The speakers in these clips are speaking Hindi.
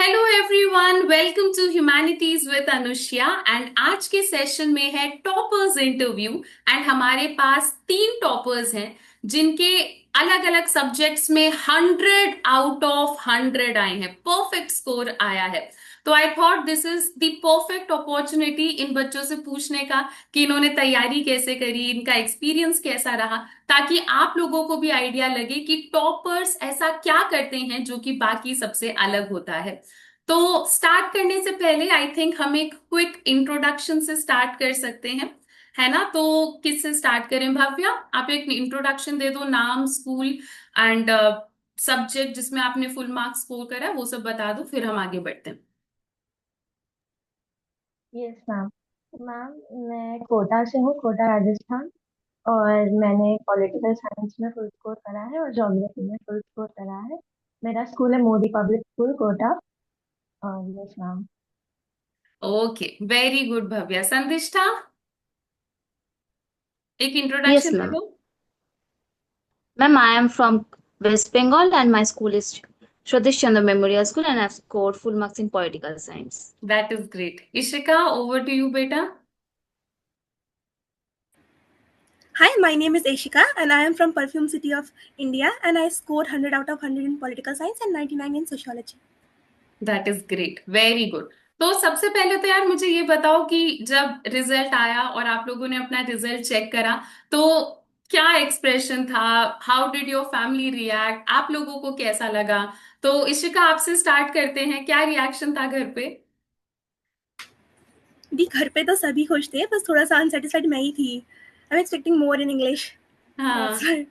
Hello everyone, welcome to humanities with Anushya. And आज के सेशन में है टॉपर्स इंटरव्यू। एंड हमारे पास तीन टॉपर्स हैं जिनके अलग अलग सब्जेक्ट्स में 100 आउट ऑफ 100 आए हैं, परफेक्ट स्कोर आया है। तो I thought this is the perfect opportunity in बच्चों से पूछने का कि इन्होंने तैयारी कैसे करी, इनका एक्सपीरियंस कैसा रहा, ताकि आप लोगों को भी आइडिया लगे कि टॉपर्स ऐसा क्या करते हैं जो कि बाकी सबसे अलग होता है। तो स्टार्ट करने से पहले आई थिंक हम एक क्विक इंट्रोडक्शन से स्टार्ट कर सकते हैं, है ना? तो किससे स्टार्ट करें? भव्या, आप एक इंट्रोडक्शन दे दो, नाम, स्कूल एंड सब्जेक्ट जिसमें आपने फुल मार्क्स स्कोर करा है, वो सब बता दो, फिर हम आगे बढ़ते हैं। Yes ma'am. मैम, मैं कोटा से हूँ, कोटा राजस्थान। और मैंने पॉलिटिकल साइंस में फुल स्कोर करा है और ज्योग्राफी में फुल स्कोर करा है। मेरा स्कूल है मोदी पब्लिक स्कूल कोटा। और yes ma'am. Okay, very good Bhavya. Sandishta, एक Yes, इंट्रोडक्शन दे ma'am. दो। Ma'am, I am from West Bengal and my school is Swadesh Chandra Memorial School and I've scored full marks in political science. That is great. Ishika, over to you बेटा। Hi, my name is Ashika and I am from Perfume City of India and I scored 100 out of 100 in political science and 99 in sociology. That is great, very good. तो सबसे पहले तो यार मुझे ये बताओ कि जब रिजल्ट आया और आप लोगों ने अपना रिजल्ट चेक करा, तो क्या एक्सप्रेशन था? How did your family react? आप लोगों को कैसा लगा? तो इशिका, आपसे स्टार्ट करते हैं, क्या रिएक्शन था घर पे? दी घर पे तो सभी खुश थे, बस थोड़ा सा अनसेटिस्फाइड मैं ही थी। I am expecting more in English. That's हाँ। व्हाई।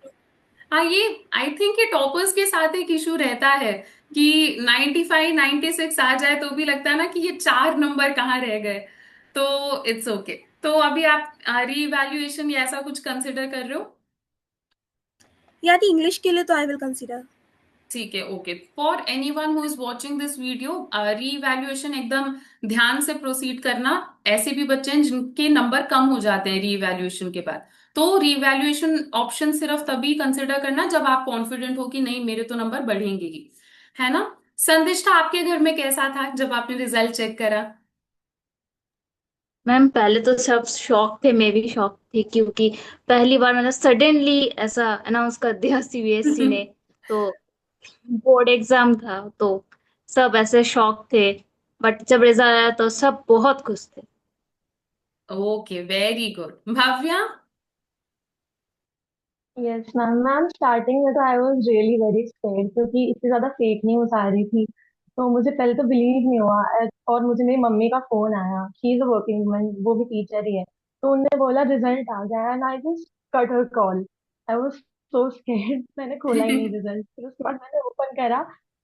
हाँ, ये आई थिंक ये टॉपर्स के साथ एक इशू रहता है कि 95 96 आ जाए तो भी लगता है ना कि ये 4 नंबर कहाँ रह गए। तो इट्स ओके। तो अभी आप रीवैल्यूएशन या ऐसा कुछ कंसिडर कर रहे हो? या दी इंग्लिश के लिए तो आई विल कंसीडर। ठीक है, okay. For any one who is watching this video, revaluation एकदम ध्यान से प्रोसीड करना। ऐसे भी बच्चे हैं जिनके नंबर कम हो जाते हैं रीवैल्यूएशन के बाद। तो रीवैल्यूएशन ऑप्शन सिर्फ तभी कंसिडर करना जब आप कॉन्फिडेंट हो कि नहीं, मेरे तो नंबर बढ़ेंगे ही, है ना? संदिष्टा, आपके घर में कैसा था जब आपने रिजल्ट चेक करा? मैम, पहले तो सब शॉक थे, मैं भी शॉक थी क्योंकि पहली बार मैंने सडनली ऐसा अनाउंस कर दिया सीबीएसई ने। तो बोर्ड एग्जाम था तो सब ऐसे शॉक थे, बट जब रिजल्ट आया तो सब बहुत खुश थे। Okay, very good. Bhavya? Yes ma'am. Ma'am, starting में तो I was really very scared क्योंकि इतनी ज्यादा फेक न्यूज आ रही थी। तो मुझे पहले तो बिलीव नहीं हुआ। और मुझे मेरी मम्मी का फोन आया, she is a working woman, वो भी टीचर ही है। तो उनने बोला रिजल्ट आ गया and I just cut her call. I was so scared. मैंने खोला ही नहीं रिजल्ट। फिर उसके बाद मैंने ओपन करा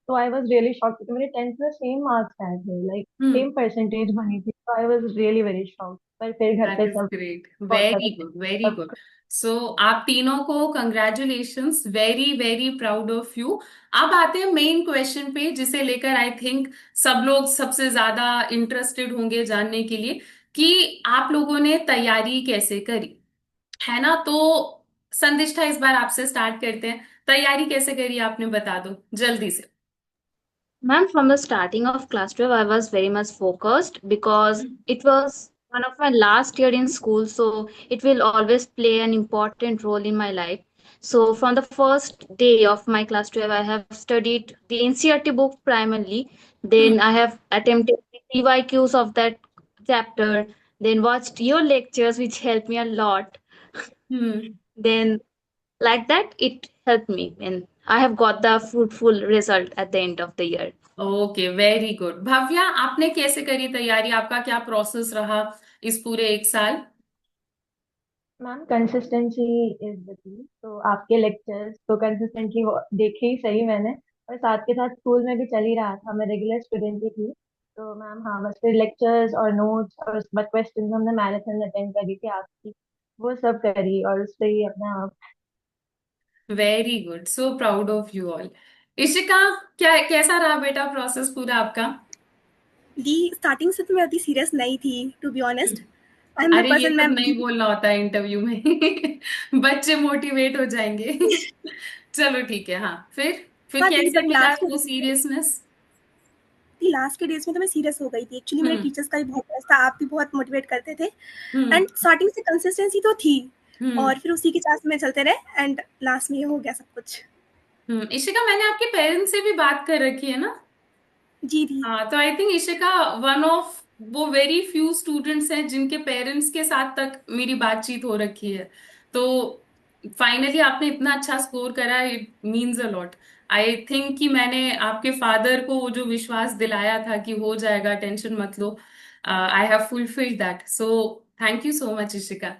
तो आई वाज रियली शॉक्ड क्योंकि मेरे 10th में सेम मार्क्स आए थे, लाइक हम्म। सेम परसेंटेज बनी थी। तो I was really very shocked. पर फिर घर दैट पे इज सब ग्रेट, बहुत वेरी हंसे। Good, very good. सो आप तीनों को congratulations, very very proud of you. अब आते हैं मेन क्वेश्चन पे, जिसे लेकर आई थिंक सब लोग सबसे ज्यादा इंटरेस्टेड होंगे जानने के लिए कि आप लोगों ने तैयारी कैसे करी, है ना? तो संदिष्टा, इस बार आपसे स्टार्ट करते हैं। तैयारी कैसे करी आपने, बता दो जल्दी से। Ma'am, from the starting of class 12, I was very much focused because it was one of my last year in school, so it will always play an important role in my life. So from the first day of my class 12, I have studied the NCERT book primarily. Then I have attempted the PYQs of that chapter. Then watched your lectures, which helped me a lot. Hmm. Then like that, it helped me, and I have got the fruitful result at the end of the year. Okay, very good. Bhavya, आपने कैसे करी तैयारी? आपका क्या प्रोसेस रहा इस पूरे 1 साल? Ma'am, consistency is the key. तो आपके लेक्चर्स तो कंसिस्टेंटली देखे ही सही मैंने। और साथ के साथ स्कूल में भी चल ही रहा था, मैं रेगुलर स्टूडेंट ही थी। तो मैम हाँ, बस फिर लेक्चर्स और नोट्स और उसके बाद क्वेश्चन हमने मैराथन अटेंड करी थी आपकी, वो सब करी और उससे ही अपना आप। Very good, so proud of you all. Ishika, क्या कैसा रहा बेटा प्रोसेस पूरा आपका? दी स्टार्टिंग से तो मैं अति सीरियस नहीं थी, to be honest. I am the अरे, ये पर्सन सब मैं नहीं बोलना होता है इंटरव्यू में। बच्चे मोटिवेट हो जाएंगे। चलो ठीक है, हाँ। फिर हाँ दी कैसे बट मिला लास्ट वो सीरियसनेस? दी लास्ट के डेज में तो मैं सीरियस हो गई थी। एक्चुअली मेरे टीचर्स का भी बहुत क्रश था, आप भी बहुत मोटिवेट करते थे हम्म एंड स्टार्टिंग से कंसिस्टेंसी तो थी हम्म और फिर उसी के साथ में चलते रहे एंड लास्ट में ये हो गया सब कुछ। इशिका, मैंने आपके पेरेंट्स से भी बात कर रखी है ना? जी दी। हाँ, तो I think Ishika one of वो वेरी फ्यू स्टूडेंट्स हैं जिनके पेरेंट्स के साथ तक मेरी बातचीत हो रखी है। तो फाइनली आपने इतना अच्छा स्कोर करा, it means a lot. I think कि मैंने आपके फादर को वो जो विश्वास दिलाया था कि हो जाएगा, टेंशन मत लो, I have fulfilled that. So thank you so much Ishika.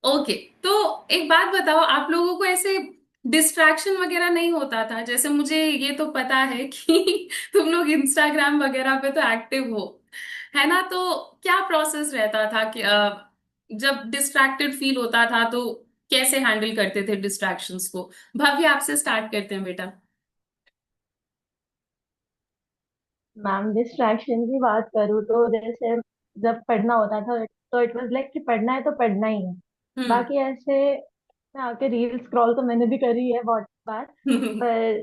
Okay, तो एक बात बताओ, आप लोगों को ऐसे डिस्ट्रैक्शन वगैरह नहीं होता था? जैसे मुझे ये तो पता है कि तुम लोग इंस्टाग्राम वगैरह पे तो एक्टिव हो, है ना? तो क्या प्रोसेस रहता था कि जब डिस्ट्रैक्टेड फील होता था तो कैसे हैंडल करते थे डिस्ट्रैक्शंस को? भव्य, आपसे स्टार्ट करते हैं बेटा। मैम डिस्ट्रैक्शन की बात करूँ तो जैसे जब पढ़ना होता था तो इट वाज लाइक कि पढ़ना है तो पढ़ना ही है। हम्म बाकी ऐसे मैं आके रील स्क्रॉल तो मैंने भी करी है बहुत बार, पर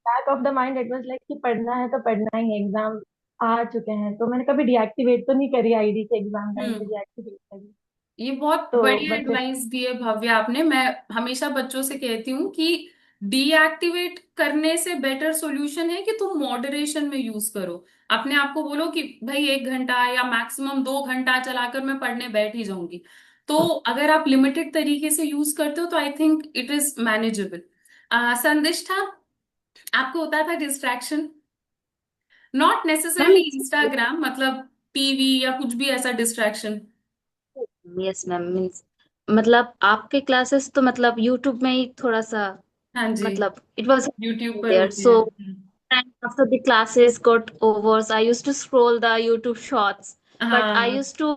back of the mind it was like कि पढ़ना है तो पढ़ना ही है। एग्जाम आ चुके हैं तो मैंने कभी डीएक्टिवेट तो नहीं करी आईडी के एग्जाम टाइम पे हम्म डीएक्टिवेट करी। ये बहुत तो बढ़िया बस फिर एडवाइस दी है भव्य आपने। मैं हमेशा बच्चों से कहती हूँ कि डीएक्टिवेट करने से बेटर सॉल्यूशन है कि तुम मॉडरेशन में यूज करो। अपने आप को बोलो कि भाई 1 घंटा या मैक्सिमम 2 घंटा चलाकर मैं पढ़ने बैठ ही जाऊंगी। तो अगर आप लिमिटेड तरीके से यूज करते हो तो I think it is manageable. Sandishta, आपको होता था distraction? Not ma'am, necessarily Instagram, मतलब टीवी या कुछ भी ऐसा डिस्ट्रैक्शन? यस मैम, मीन्स मतलब आपके क्लासेस तो मतलब यूट्यूब में ही थोड़ा सा, हाँ जी, मतलब इट वाज यूट्यूब पर देयर, होती है। सो and after the classes got over, so I used to scroll the YouTube shorts. But I हाँ। used to,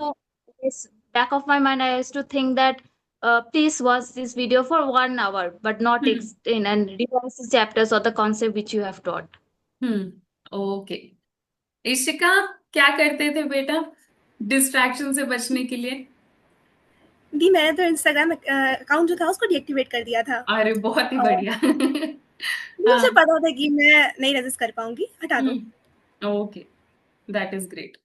this back of my mind, I used to think that please watch this video for 1 hour, but not hmm extend and revise the chapters or the concept which you have taught. Okay. Ishika, क्या करते थे बेटा डिस्ट्रैक्शन से बचने के लिए? दी मैंने तो इंस्टाग्राम अकाउंट जो था उसको डीएक्टिवेट कर दिया था अरे बहुत ही और बढ़िया। मुझे हाँ। पता था कि मैं नहीं रेजिस्ट कर पाऊंगी, हटा दो। Okay, that is great.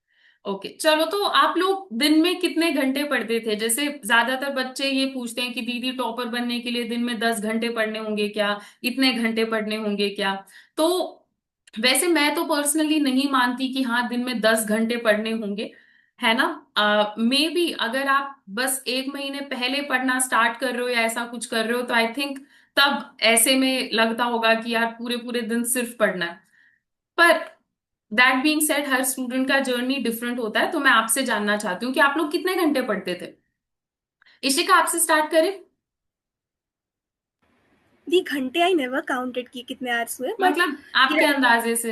Okay, चलो, तो आप लोग दिन में कितने घंटे पढ़ते थे? जैसे ज्यादातर बच्चे ये पूछते हैं कि दीदी टॉपर बनने के लिए दिन में 10 घंटे पढ़ने होंगे क्या, इतने घंटे पढ़ने होंगे क्या? तो वैसे मैं तो पर्सनली नहीं मानती कि हाँ दिन में 10 घंटे पढ़ने होंगे, है ना? मे बी अगर आप बस 1 महीने पहले पढ़ना स्टार्ट कर रहे हो या ऐसा कुछ कर रहे हो तो आई थिंक तब ऐसे में लगता होगा कि यार पूरे पूरे दिन सिर्फ पढ़ना है। पर that being said, her student का जर्नी डिफरेंट होता है, तो मैं आपसे जानना चाहती हूँ कि आप लोग कितने घंटे पढ़ते थे? इशिका, आपसे स्टार्ट करें। दी घंटे आई नेवर काउंटेड कि कितने आवर्स हुए, बट मतलब आपके अंदाजे से।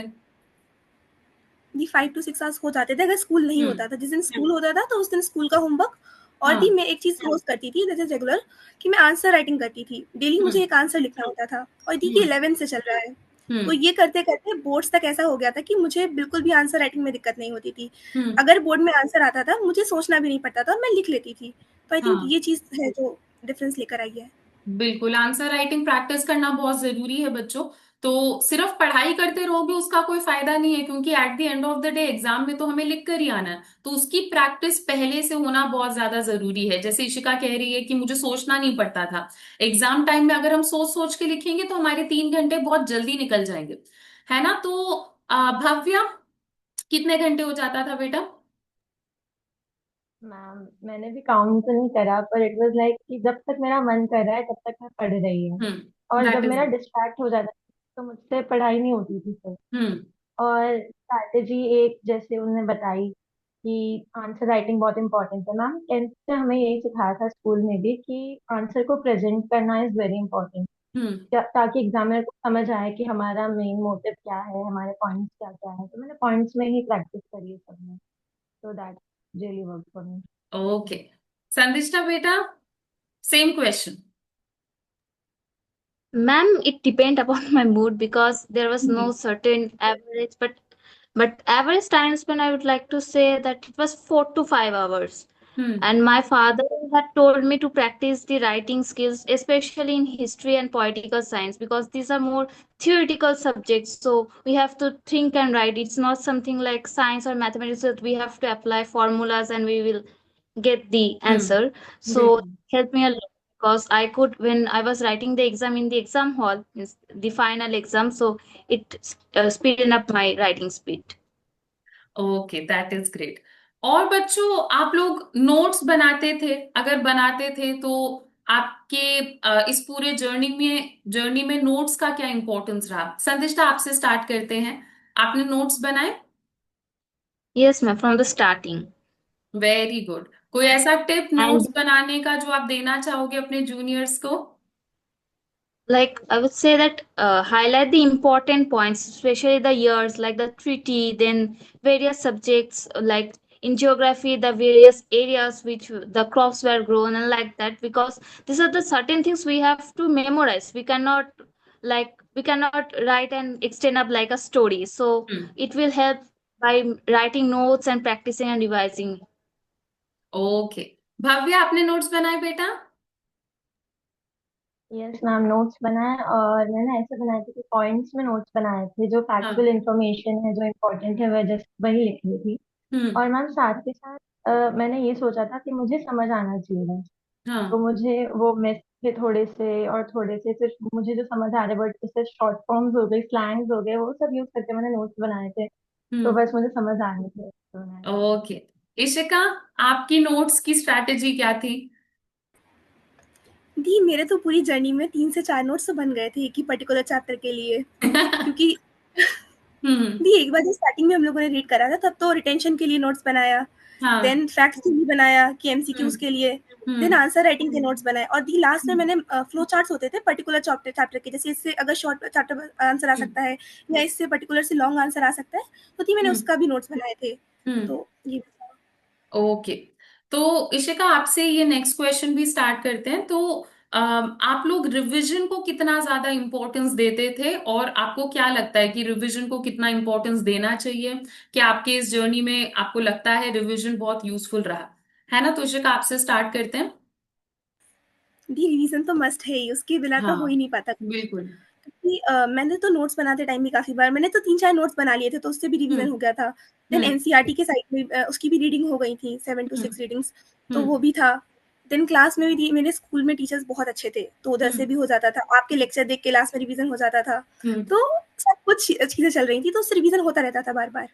दी 5 to 6 आवर्स हो जाते थे अगर स्कूल नहीं हम्म होता था। जिस दिन स्कूल होता था तो उस दिन स्कूल का होमवर्क। और दी हाँ। मैं एक चीज रोज करती थी जैसे रेगुलर, कि मैं आंसर राइटिंग करती थी। डेली मुझे हम्म एक आंसर लिखना होता था और दी कि हम्म 11 से चल रहा है। तो हम्म ये करते करते बोर्ड्स तक ऐसा हो गया था कि मुझे बिल्कुल भी आंसर राइटिंग में दिक्कत नहीं होती थी। हम्म अगर बोर्ड में आंसर आता था मुझे सोचना भी नहीं पड़ता था, मैं लिख लेती थी। तो आई थिंक हाँ, ये चीज है जो डिफरेंस लेकर आई है। बिल्कुल, आंसर राइटिंग प्रैक्टिस करना बहुत जरूरी है बच्चों। तो सिर्फ पढ़ाई करते रहोगे उसका कोई फायदा नहीं है, क्योंकि at the end of the day exam में तो हमें लिख कर ही आना है। तो उसकी प्रैक्टिस पहले से होना बहुत ज्यादा जरूरी है। जैसे इशिका कह रही है कि मुझे सोचना नहीं पड़ता था, एग्जाम टाइम में अगर हम सोच सोच के लिखेंगे तो हमारे 3 घंटे बहुत जल्दी निकल जाएंगे, है ना? तो भव्या, कितने घंटे हो जाता था बेटा? मैम मैंने भी काउंट तो नहीं करा, पर इट वाज लाइक कि जब तक मेरा मन कर रहा है तब तक मैं पढ़ रही हूँ। और दैट जब इज। मेरा डिस्ट्रैक्ट हो जाता था तो मुझसे पढ़ाई नहीं होती थी फिर। हम्म और स्ट्रैटेजी एक जैसे उन्होंने बताई कि आंसर राइटिंग बहुत इंपॉर्टेंट है। मैम टेंथ से हमें यही सिखाया था स्कूल में भी कि आंसर को प्रेजेंट करना इज वेरी इंपॉर्टेंट, हम्म ताकि एग्जामिनर को समझ आए कि हमारा मेन मोटिव क्या है, हमारे पॉइंट्स क्या क्या है। तो मैंने पॉइंट्स में ही प्रैक्टिस करी है सब में। तो that really work for me. Okay, Sandishta बेटा, same question. Ma'am, it depend upon my mood because there was जी। no certain average, but average time span I would like to say that it was 4 to 5 hours. Hmm And my father had told me to practice the writing skills, especially in history and political science, because these are more theoretical subjects. So we have to think and write. It's not something like science or mathematics that we have to apply formulas and we will get the answer. So बिल्कुल. helped me a lot because I could, when I was writing the exam in the exam hall, means the final exam, so it speeded up my writing speed. Okay, that is great. और बच्चों, आप लोग नोट्स बनाते थे? अगर बनाते थे तो आपके इस पूरे जर्नी में नोट्स का क्या इंपॉर्टेंस रहा? संदिष्टा, आपसे स्टार्ट करते हैं. आपने नोट्स बनाए? Yes, ma'am, from the starting. Very good. कोई ऐसा टिप And नोट्स बनाने का जो आप देना चाहोगे अपने जूनियर्स को? like I would say that highlight the important points, especially the years, like the treaty, then various subjects, like in geography, the various areas which the crops were grown, and like that, because these are the certain things we have to memorize. We cannot write and extend up like a story. So hmm. it will help by writing notes and practicing and revising. Okay. Bhavya, आपने नोट्स बनाए बेटा? यस मैम, नोट्स बनाए, और मैंने ऐसे बनाए थे कि पॉइंट्स में नोट्स बनाए थे, जो फैक्चुअल हाँ. इंफॉर्मेशन है, जो इम्पोर्टेंट है, वह जस्ट वही लिख रही थी। हम्म. और मैम साथ के साथ मैंने ये सोचा था कि मुझे समझ आना चाहिए, तो हाँ. मुझे वो मिस थे थोड़े से, और थोड़े से सिर्फ मुझे जो समझ आ रहे, बट जैसे शॉर्ट फॉर्म्स हो गई, स्लैंग्स हो गए, वो सब यूज करके मैंने नोट्स बनाए थे। तो हम्म. बस मुझे समझ आ रहे थे तो बनाए थे। ओके. इशिका, आपकी नोट्स की स्ट्रैटेजी क्या थी? दी मेरे तो पूरी जर्नी में 3 से 4 नोट्स तो बन गए थे एक ही पर्टिकुलर चैप्टर के लिए, क्योंकि हम्म. दी एक बार जब स्टार्टिंग में हम लोगों ने रीड करा था तब तो रिटेंशन के लिए नोट्स बनाया, हाँ. देन फैक्ट्स के लिए बनाया कि एमसीक्यूज़ हम्म. के लिए, देन हम्म. आंसर राइटिंग के नोट्स बनाए, और दी लास्ट में मैंने फ्लो चार्ट्स होते थे पर्टिकुलर चैप्टर चैप्टर के, जैसे इससे अगर शॉर्ट चैप्टर आंसर आ हम्म. सकता है या इससे पर्टिकुलर से लॉन्ग आंसर आ सकता है, तो दी मैंने हम्म. उसका भी नोट्स बनाए थे। हम्म. तो ये भी था। ओके. तो इशिका, आपसे ये नेक्स्ट क्वेश्चन भी स्टार्ट करते हैं. तो आप लोग रिवीजन को कितना ज्यादा इंपॉर्टेंस देते थे, और आपको क्या लगता है कि रिवीजन को कितना इंपॉर्टेंस देना चाहिए? क्या आपके इस जर्नी में आपको लगता है रिवीजन बहुत यूजफुल रहा? है ना? तो इशिका, आपसे स्टार्ट करते हैं. दी रिवीजन तो मस्ट है ही, उसके बिना तो हो ही हाँ, नहीं पाता। बिल्कुल. क्योंकि मैंने तो नोट्स बनाते टाइम भी काफ़ी बार मैंने तो 3-4 नोट्स बना लिए थे, तो उससे भी रिवीजन हम्म. हो गया था। देन हम्म. एनसीईआरटी के साइड में उसकी भी रीडिंग हो गई थी, 7 टू हम्म. 6 रीडिंग्स, तो हम्म. वो भी था। देन क्लास में भी थी, मेरे स्कूल में टीचर्स बहुत अच्छे थे, तो उधर से हम्म. भी हो जाता था। आपके लेक्चर देख के क्लास में रिवीजन हो जाता था। हम्म. तो सब कुछ चीज़ें चल रही थी, तो उससे रिवीजन होता रहता था बार-बार।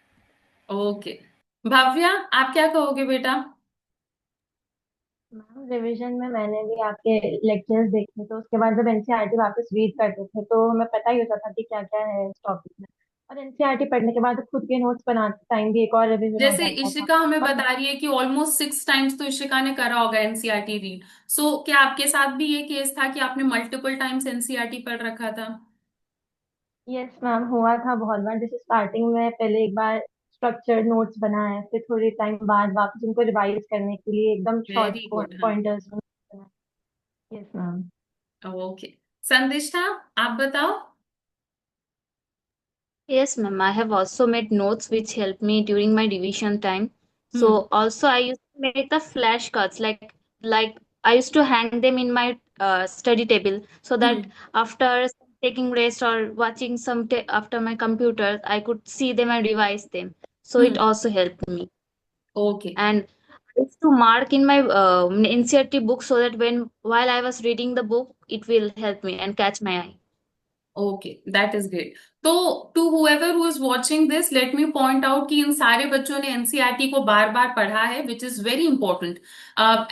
ओके. भव्या, आप क्या कहोगे बेटा? मैम रिवीजन में मैंने भी आपके लेक्चर्स देखे, तो उसके बाद जब एनसीईआरटी वापस रीड करते थे तो हमें पता ही होता था कि क्या क्या है इस टॉपिक में। और एनसीईआरटी पढ़ने के बाद खुद के नोट्स बनाते टाइम भी एक और रिवीजन हो जैसे जाता था। इशिका हमें और बता रही है कि ऑलमोस्ट 6 टाइम्स तो इशिका ने करा होगा एनसीईआरटी रीड. सो क्या आपके साथ भी ये केस था कि आपने मल्टीपल टाइम्स एनसीईआरटी पढ़ रखा था? यस मैम, हुआ था बहुत बार। जैसे स्टार्टिंग में पहले एक बार स्ट्रक्चर्ड नोट्स बनाए, फिर थोड़ी टाइम बाद वापस उनको रिवाइज करने के लिए एकदम शॉर्ट वेरी गुड. हाँ. पॉइंटर्स बनाए। Yes ma'am. ओके. संदिष्टा, आप बताओ. Yes, ma'am. I have also made notes which helped me during my revision time. Hmm. So also I used to make the flashcards, like I used to hang them in my study table, so that hmm. after taking rest or watching after my computer, I could see them and revise them. So it hmm. also helped me. Okay. And I used to mark in my NCERT book so that while I was reading the book, it will help me and catch my eye. Okay, that is great. तो to whoever who is watching this, let me point out कि इन सारे बच्चों ने एनसीईआरटी को बार बार पढ़ा है, विच इज वेरी इंपॉर्टेंट.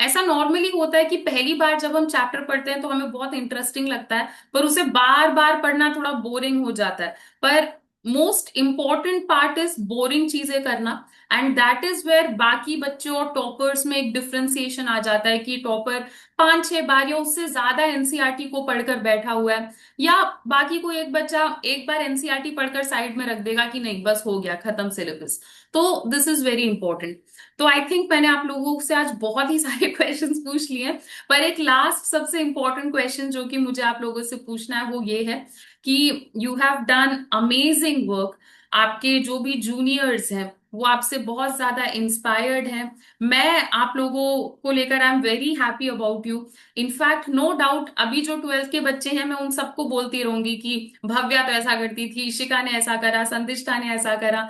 ऐसा नॉर्मली होता है कि पहली बार जब हम चैप्टर पढ़ते हैं तो हमें बहुत इंटरेस्टिंग लगता है, पर उसे बार बार पढ़ना थोड़ा बोरिंग हो जाता है. पर most important part is boring चीजें करना. एंड दैट इज वेयर बाकी बच्चों और टॉपर्स में एक डिफ्रेंसिएशन आ जाता है कि टॉपर 5-6 बार या उससे ज्यादा एनसीईआरटी को पढ़कर बैठा हुआ है, या बाकी कोई एक बच्चा एक बार एनसीईआरटी पढ़कर साइड में रख देगा कि नहीं बस हो गया खत्म सिलेबस. तो दिस इज वेरी इंपॉर्टेंट. तो आई थिंक मैंने आप लोगों से आज बहुत ही सारे क्वेश्चंस पूछ लिए हैं, पर एक लास्ट सबसे इंपॉर्टेंट क्वेश्चन जो कि मुझे आप लोगों से पूछना है वो ये है कि you have done amazing work. आपके जो भी जूनियर्स हैं वो आपसे बहुत ज्यादा इंस्पायर्ड हैं। मैं आप लोगों को लेकर I am very happy about you. In fact no doubt अभी जो 12th के बच्चे हैं मैं उन सबको बोलती रहूंगी कि भव्या तो ऐसा करती थी, इशिका ने ऐसा करा, संदिष्टा ने ऐसा करा।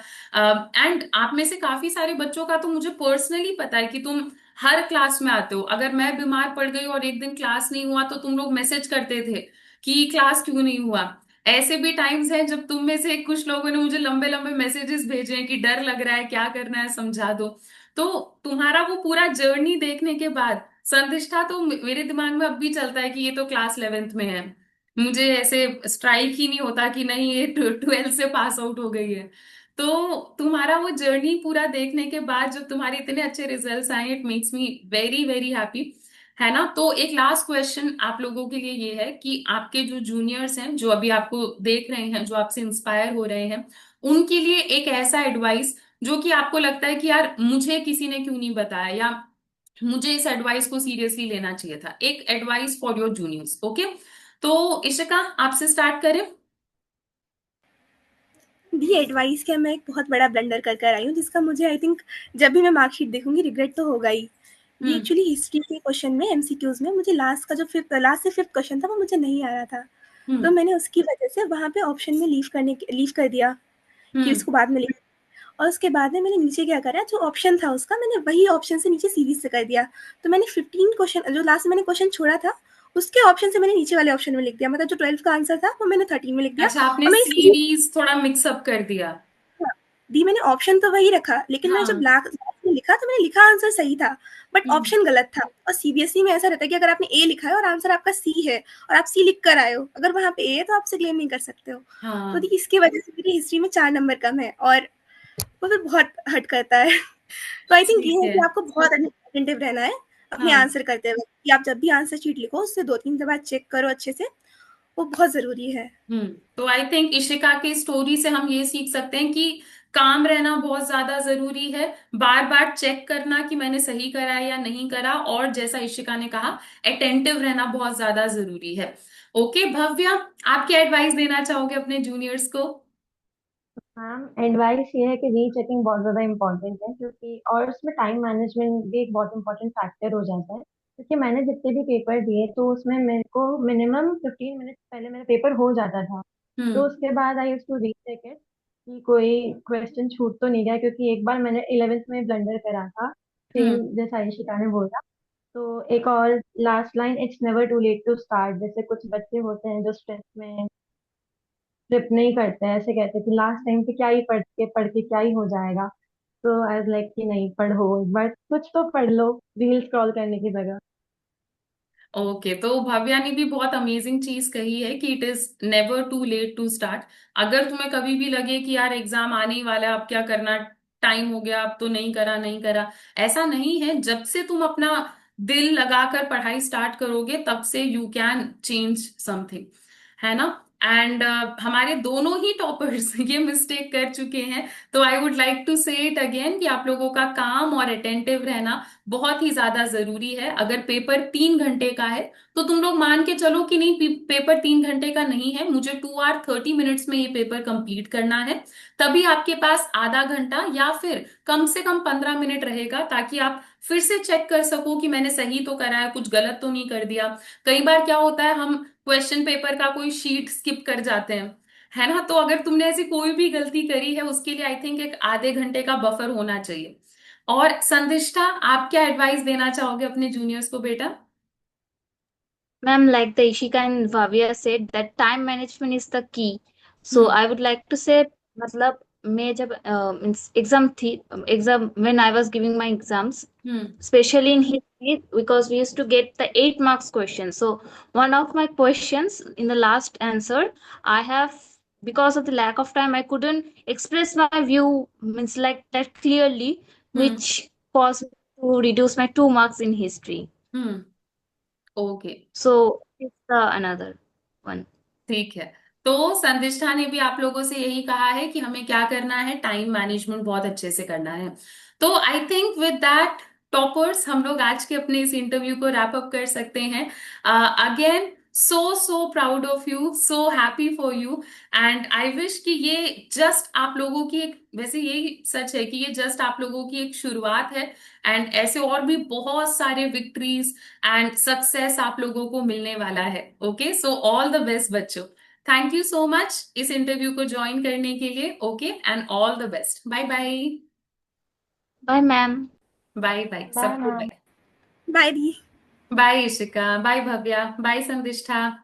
एंड आप में से काफी सारे बच्चों का तो मुझे पर्सनली पता है कि तुम हर क्लास में आते हो। अगर मैं बीमार पड़ गई और एक दिन क्लास नहीं हुआ तो तुम लोग मैसेज करते थे कि क्लास क्यों नहीं हुआ। ऐसे भी टाइम्स हैं जब तुम में से कुछ लोगों ने मुझे लंबे लंबे मैसेजेस भेजे हैं कि डर लग रहा है, क्या करना है समझा दो। तो तुम्हारा वो पूरा जर्नी देखने के बाद संदिष्टा तो मेरे दिमाग में अब भी चलता है कि ये तो क्लास 11th में है। मुझे ऐसे स्ट्राइक ही नहीं होता कि नहीं ये 12th से पास आउट हो गई है। तो तुम्हारा वो जर्नी पूरा देखने के बाद जब तुम्हारे इतने अच्छे रिजल्ट्स आए, it makes me very very happy, है ना। तो एक लास्ट क्वेश्चन आप लोगों के लिए ये है कि आपके जो जूनियर्स हैं जो अभी आपको देख रहे हैं, जो आपसे इंस्पायर हो रहे हैं, उनके लिए एक ऐसा एडवाइस जो कि आपको लगता है कि यार मुझे किसी ने क्यों नहीं बताया, या मुझे इस एडवाइस को सीरियसली लेना चाहिए था। एक advice for your juniors, okay. तो इशिका आपसे स्टार्ट करें। दी एडवाइस क्या, मैं एक बहुत बड़ा ब्लंडर कर कर आई हूँ जिसका मुझे आई थिंक जब भी मैं मार्कशीट देखूंगी रिग्रेट तो होगा ही। ये हम्म। एक्चुअली हिस्ट्री के क्वेश्चन में एमसीक्यूज में मुझे लास्ट का जो लास्ट से फिफ्थ क्वेश्चन था वो मुझे नहीं आ रहा था। तो हम्म। मैंने उसकी वजह से वहाँ पे ऑप्शन में लीव कर दिया कि हम्म। उसको बाद में लिख। और उसके बाद में मैंने नीचे क्या करा, जो ऑप्शन था उसका मैंने वही ऑप्शन से नीचे सीरीज से कर दिया। तो मैंने 15 क्वेश्चन जो लास्ट में मैंने क्वेश्चन छोड़ा था उसके ऑप्शन से मैंने नीचे वाले ऑप्शन में लिख दिया, मतलब जो 12th का आंसर था वो मैंने 13 में लिख दिया। अच्छा, आपने और मैंने सीरीज, सीरीज थोड़ा मिक्सअप कर दिया। दी मैंने ऑप्शन तो वही रखा, लेकिन मैंने जब हाँ। लास्ट में लिखा तो मैंने लिखा आंसर सही था बट हम्म। ऑप्शन गलत था। और सीबीएसई में ऐसा रहता है कि अगर आपने ए लिखा है और आंसर आपका सी है और आप सी लिख कर आए हो, अगर वहां पे ए है तो आपसे क्लेम नहीं कर सकते हो। तो दी हाँ। इसकी वजह से मेरी हिस्ट्री में 4 नंबर कम है और वो फिर बहुत हर्ट करता है। तो आई थिंक ये ठीक है है। कि आपको बहुत अटेंटिव रहना है अपने हाँ। आंसर करते वक्त, कि आप जब भी आंसर शीट लिखो उससे 2-3 दफा चेक करो अच्छे से, वो बहुत जरूरी है। हम्म। तो आई थिंक इशिका की स्टोरी से हम ये सीख सकते हैं कि काम रहना बहुत ज्यादा जरूरी है। बार बार चेक करना कि मैंने सही करा है या नहीं करा, और जैसा इशिका ने कहा अटेंटिव रहना बहुत ज्यादा जरूरी है। ओके भव्या, आप क्या एडवाइस देना चाहोगे अपने जूनियर्स को। मैम एडवाइस ये है कि रीचेकिंग बहुत ज़्यादा इंपॉर्टेंट है, क्योंकि और उसमें टाइम मैनेजमेंट भी एक बहुत इंपॉर्टेंट फैक्टर हो जाता है। क्योंकि मैंने जितने भी पेपर दिए तो उसमें मेरे को मिनिमम 15 मिनट पहले मेरा पेपर हो जाता था। तो हम्म। उसके बाद आई यूज टू रीचेक इट कि कोई क्वेश्चन छूट तो नहीं गया, क्योंकि एक बार मैंने 11th में ब्लंडर करा था, सेम हम्म। जैसा आयशिका ने बोला। तो एक और last line, it's never too late to start. जैसे कुछ बच्चे होते हैं जो स्ट्रेस में ट्रिप नहीं करते हैं, ऐसे कहते हैं कि लास्ट टाइम पे क्या ही पढ़ के क्या ही हो जाएगा। तो आई वाज लाइक कि नहीं, पढ़ो एक बार, कुछ तो पढ़ लो रील स्क्रॉल करने की जगह। ओके, तो भव्या ने भी बहुत अमेजिंग चीज कही है कि it is never too late to start. अगर तुम्हें कभी भी लगे कि यार एग्जाम आने ही वाला है, अब क्या करना, टाइम हो गया, अब तो नहीं करा नहीं करा, ऐसा नहीं है। जब से तुम अपना दिल लगाकर पढ़ाई स्टार्ट करोगे तब से यू कैन चेंज समथिंग, है ना। एंड हमारे दोनों ही टॉपर्स ये मिस्टेक कर चुके हैं। तो आई वुड लाइक टू से इट अगेन कि आप लोगों का काम और अटेंटिव रहना बहुत ही ज्यादा जरूरी है। अगर पेपर 3 घंटे का है तो तुम लोग मान के चलो कि नहीं, पेपर 3 घंटे का नहीं है, मुझे 2 hour 30 minutes में ये पेपर कंप्लीट करना है। तभी आपके पास आधा घंटा या फिर कम से कम 15 मिनट रहेगा, ताकि आप फिर से चेक कर सको कि मैंने सही तो करा है, कुछ गलत तो नहीं कर दिया। कई बार क्या होता है, हम क्वेश्चन पेपर का कोई शीट स्किप कर जाते हैं, है ना। तो अगर तुमने ऐसी कोई भी गलती करी है उसके लिए आई थिंक एक आधे घंटे का बफर होना चाहिए। और संदिष्टा, आप क्या एडवाइस देना चाहोगे अपने जूनियर्स को बेटा। Ma'am, like the Ishika and Bhavya said, that time management is the key. So hmm. I would like to say, मतलब मैं जब एग्जाम थी, exam when I was giving my exams, hmm. especially in history, because we used to get the 8 marks question. So one of my questions in the last answer, I have, because of the lack of time, I couldn't express my view, means like that clearly, hmm. which caused me to reduce my 2 marks in history. Hmm. Okay. So it's the another one. ठीक है। तो संदिष्टा ने भी आप लोगों से यही कहा है कि हमें क्या करना है, टाइम मैनेजमेंट बहुत अच्छे से करना है। तो I think with that toppers हम लोग आज के अपने इस इंटरव्यू को रैप अप कर सकते हैं। Again so proud of you, so happy for you. And I wish कि ये जस्ट आप लोगों की एक, वैसे यही सच है कि ये जस्ट आप लोगों की एक शुरुआत है, एंड ऐसे और भी बहुत सारे विक्ट्रीज एंड सक्सेस आप लोगों को मिलने वाला है। Okay, so all the best बच्चों। थैंक यू सो मच इस इंटरव्यू को ज्वाइन करने के लिए। Okay, and all the best. Bye bye. Bye ma'am. Bye bye bye सबको मैम। बाय। बाय दी। Bye Ishika, bye Bhavya, bye संदिष्ठा।